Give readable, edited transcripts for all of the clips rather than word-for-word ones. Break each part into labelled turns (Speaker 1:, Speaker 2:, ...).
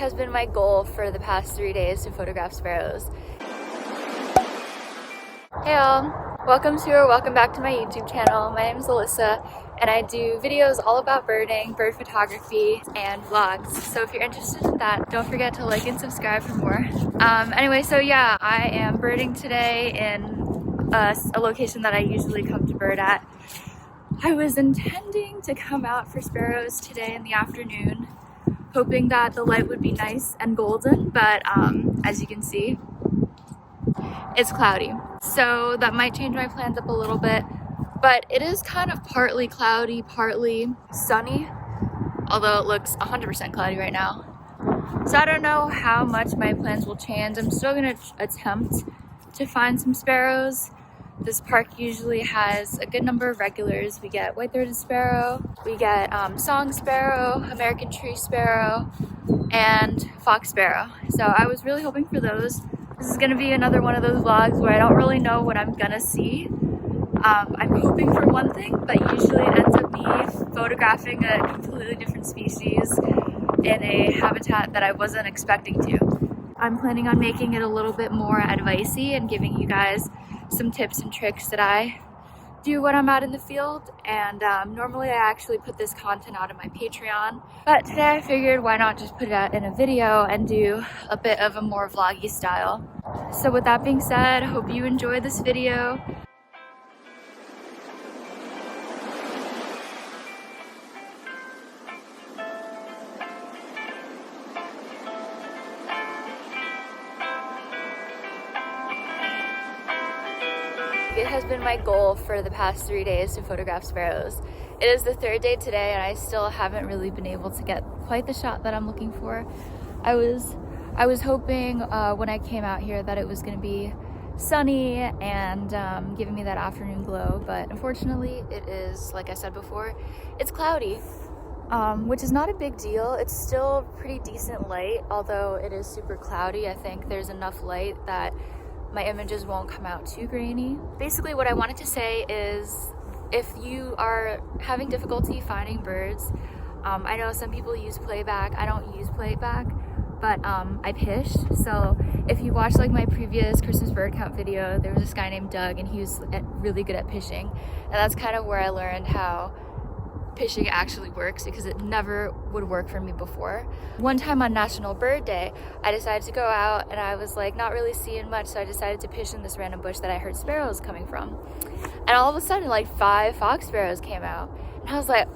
Speaker 1: has been my goal for the past 3 days to photograph sparrows. Hey all, welcome back to my YouTube channel. My name is Alyssa and I do videos all about birding, bird photography, and vlogs. So if you're interested in that, don't forget to like and subscribe for more. Anyway, so yeah, I am birding today in a location that I usually come to bird at. I was intending to come out for sparrows today in the afternoon, hoping that the light would be nice and golden, but as you can see, it's cloudy. So that might change my plans up a little bit, but it is kind of partly cloudy, partly sunny, although it looks 100% cloudy right now. So I don't know how much my plans will change. I'm still gonna attempt to find some sparrows. This park usually has a good number of regulars. We get white-throated sparrow, we get song sparrow, American tree sparrow, and fox sparrow. So I was really hoping for those. This is gonna be another one of those vlogs where I don't really know what I'm gonna see. I'm hoping for one thing, but usually it ends up me photographing a completely different species in a habitat that I wasn't expecting to. I'm planning on making it a little bit more advice-y and giving you guys some tips and tricks that I do when I'm out in the field, and normally I actually put this content out on my Patreon, but today I figured why not just put it out in a video and do a bit of a more vloggy style. So with that being said, I hope you enjoy this video. It has been my goal for the past 3 days to photograph sparrows. It is the third day today and I still haven't really been able to get quite the shot that I'm looking for. I was hoping when I came out here that it was going to be sunny and giving me that afternoon glow, but unfortunately it is, like I said before, it's cloudy, which is not a big deal. It's still pretty decent light, although it is super cloudy. I think there's enough light that my images won't come out too grainy. Basically what I wanted to say is, if you are having difficulty finding birds, I know some people use playback. I don't use playback, but I pish. So if you watch like my previous Christmas bird count video, there was this guy named Doug and he was really good at pishing. And that's kind of where I learned how pishing actually works, because it never would work for me before. One time on National Bird Day, I decided to go out and I was like not really seeing much, so I decided to pish in this random bush that I heard sparrows coming from. And all of a sudden like 5 fox sparrows came out and I was like,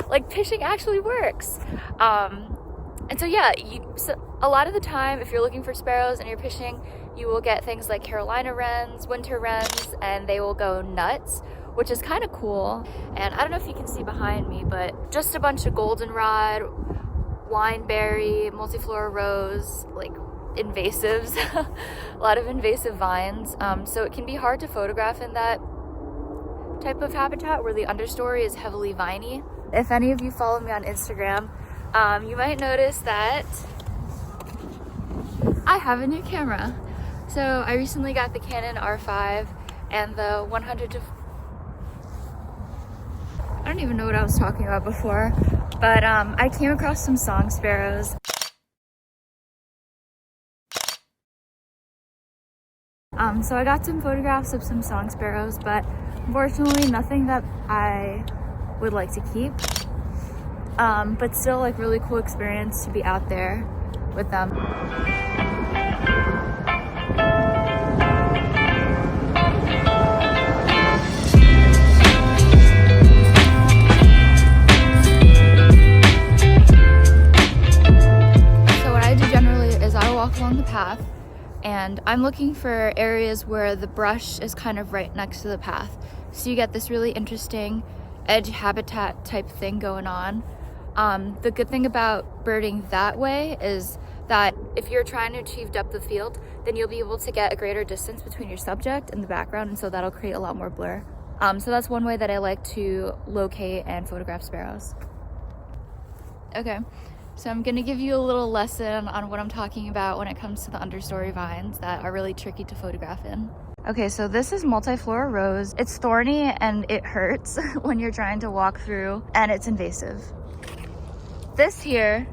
Speaker 1: like pishing actually works. And so yeah, so a lot of the time if you're looking for sparrows and you're pishing, you will get things like Carolina wrens, winter wrens, and they will go nuts, which is kind of cool. And I don't know if you can see behind me, but just a bunch of goldenrod, wineberry, multiflora rose, like invasives, a lot of invasive vines. So it can be hard to photograph in that type of habitat where the understory is heavily viney. If any of you follow me on Instagram, you might notice that I have a new camera. So I recently got the Canon R5 and the 100 to I don't even know what I was talking about before, but I came across some song sparrows. So I got some photographs of some song sparrows, but unfortunately nothing that I would like to keep. But still like really cool experience to be out there with them. Along the path, and I'm looking for areas where the brush is kind of right next to the path, so you get this really interesting edge habitat type thing going on. The good thing about birding that way is that if you're trying to achieve depth of field, then you'll be able to get a greater distance between your subject and the background, and so that'll create a lot more blur. So that's one way that I like to locate and photograph sparrows. Okay. So I'm gonna give you a little lesson on what I'm talking about when it comes to the understory vines that are really tricky to photograph in. Okay, so this is multiflora rose. It's thorny and it hurts when you're trying to walk through, and it's invasive. This here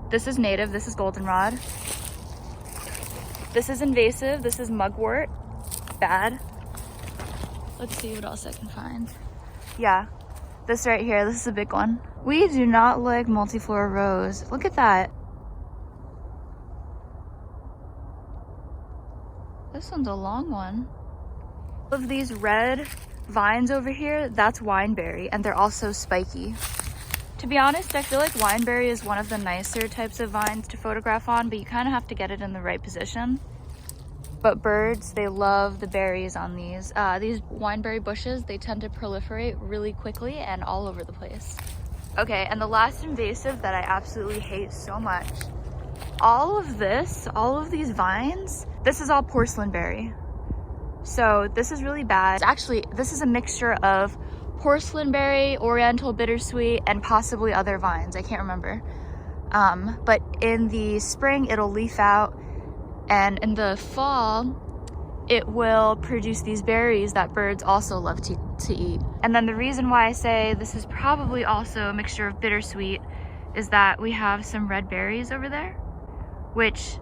Speaker 1: This is native, this is goldenrod. This is invasive, this is mugwort. Bad. Let's see what else I can find. Yeah, this right here, this is a big one. We do not like multiflora rose. Look at that. This one's a long one. Of these red vines over here, that's wineberry, and they're also spiky. To be honest, I feel like wineberry is one of the nicer types of vines to photograph on, but you kind of have to get it in the right position. But birds, they love the berries on these. These wineberry bushes, they tend to proliferate really quickly and all over the place. Okay, and the last invasive that I absolutely hate so much. All of these vines, this is all porcelain berry. So this is really bad. Actually, this is a mixture of porcelain berry, oriental bittersweet, and possibly other vines. I can't remember. But in the spring, it'll leaf out, and in the fall, it will produce these berries that birds also love to eat. And then the reason why I say this is probably also a mixture of bittersweet is that we have some red berries over there, which,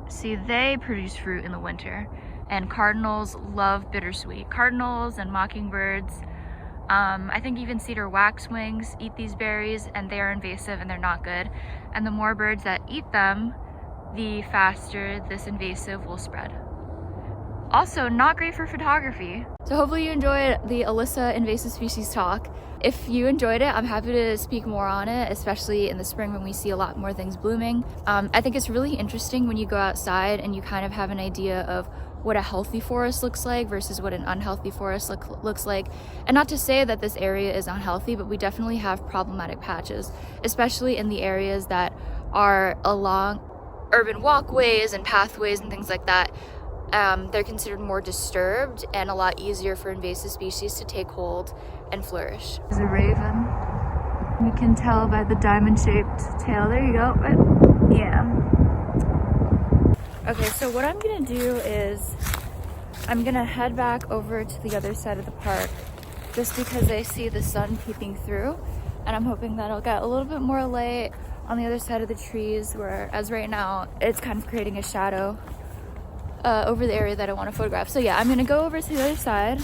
Speaker 1: see, they produce fruit in the winter, and cardinals love bittersweet. Cardinals and mockingbirds, I think even cedar waxwings eat these berries, and they are invasive and they're not good. And the more birds that eat them, the faster this invasive will spread. Also, not great for photography. So hopefully you enjoyed the Alyssa invasive species talk. If you enjoyed it, I'm happy to speak more on it, especially in the spring when we see a lot more things blooming. I think it's really interesting when you go outside and you kind of have an idea of what a healthy forest looks like versus what an unhealthy forest looks like. And not to say that this area is unhealthy, but we definitely have problematic patches, especially in the areas that are along urban walkways and pathways and things like that. They're considered more disturbed and a lot easier for invasive species to take hold and flourish. There's a raven. You can tell by the diamond-shaped tail. There you go. But yeah. Okay, so what I'm gonna do is I'm gonna head back over to the other side of the park just because I see the sun peeping through, and I'm hoping that I'll get a little bit more light on the other side of the trees, whereas right now it's kind of creating a shadow over the area that I want to photograph. So yeah, I'm gonna go over to the other side,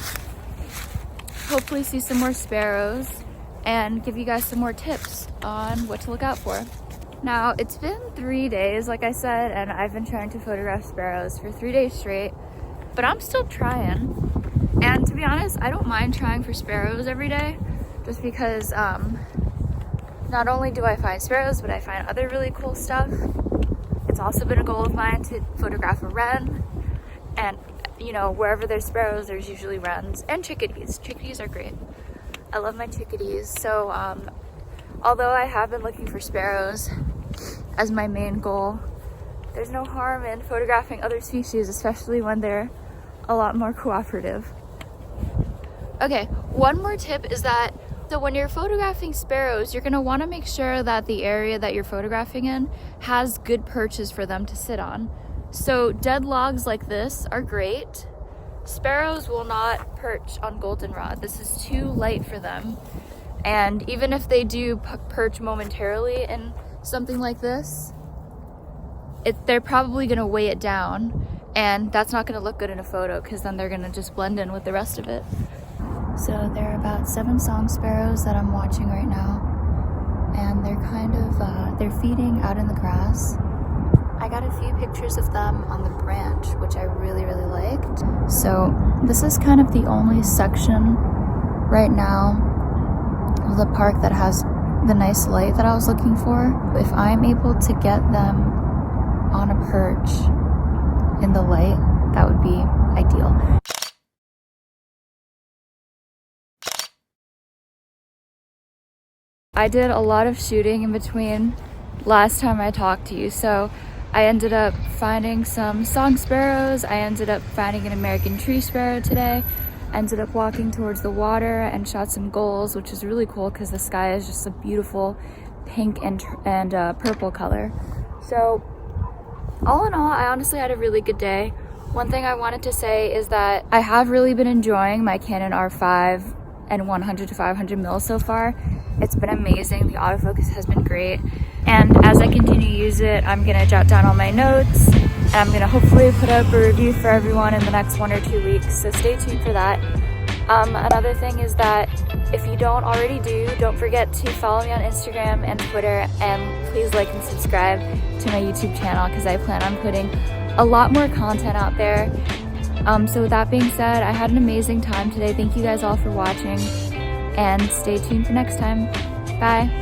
Speaker 1: hopefully see some more sparrows, and give you guys some more tips on what to look out for. Now, it's been 3 days, like I said, and I've been trying to photograph sparrows for 3 days straight, but I'm still trying. And to be honest, I don't mind trying for sparrows every day, just because not only do I find sparrows, but I find other really cool stuff. It's also been a goal of mine to photograph a wren, and you know, wherever there's sparrows, there's usually wrens and chickadees. Chickadees are great. I love my chickadees. So although I have been looking for sparrows as my main goal, there's no harm in photographing other species, especially when they're a lot more cooperative. Okay, one more tip is that so when you're photographing sparrows, you're gonna wanna make sure that the area that you're photographing in has good perches for them to sit on. So dead logs like this are great. Sparrows will not perch on goldenrod. This is too light for them. And even if they do perch momentarily in something like this, they're probably gonna weigh it down, and that's not gonna look good in a photo because then they're gonna just blend in with the rest of it. So there are about 7 song sparrows that I'm watching right now, and they're kind of, they're feeding out in the grass. I got a few pictures of them on the branch, which I really, really liked. So this is kind of the only section right now of the park that has the nice light that I was looking for. If I'm able to get them on a perch in the light, that would be ideal. I did a lot of shooting in between last time I talked to you, so I ended up finding some song sparrows, I ended up finding an American tree sparrow today, ended up walking towards the water and shot some gulls, which is really cool because the sky is just a beautiful pink and purple color. So all in all, I honestly had a really good day. One thing I wanted to say is that I have really been enjoying my Canon R5 and 100 to 500 mil so far. It's been amazing. The autofocus has been great. And as I continue to use it, I'm gonna jot down all my notes, and I'm gonna hopefully put up a review for everyone in the next 1 or 2 weeks, so stay tuned for that. Another thing is that if you don't already don't forget to follow me on Instagram and Twitter, and please like and subscribe to my YouTube channel because I plan on putting a lot more content out there. So with that being said, I had an amazing time today. Thank you guys all for watching, and stay tuned for next time. Bye.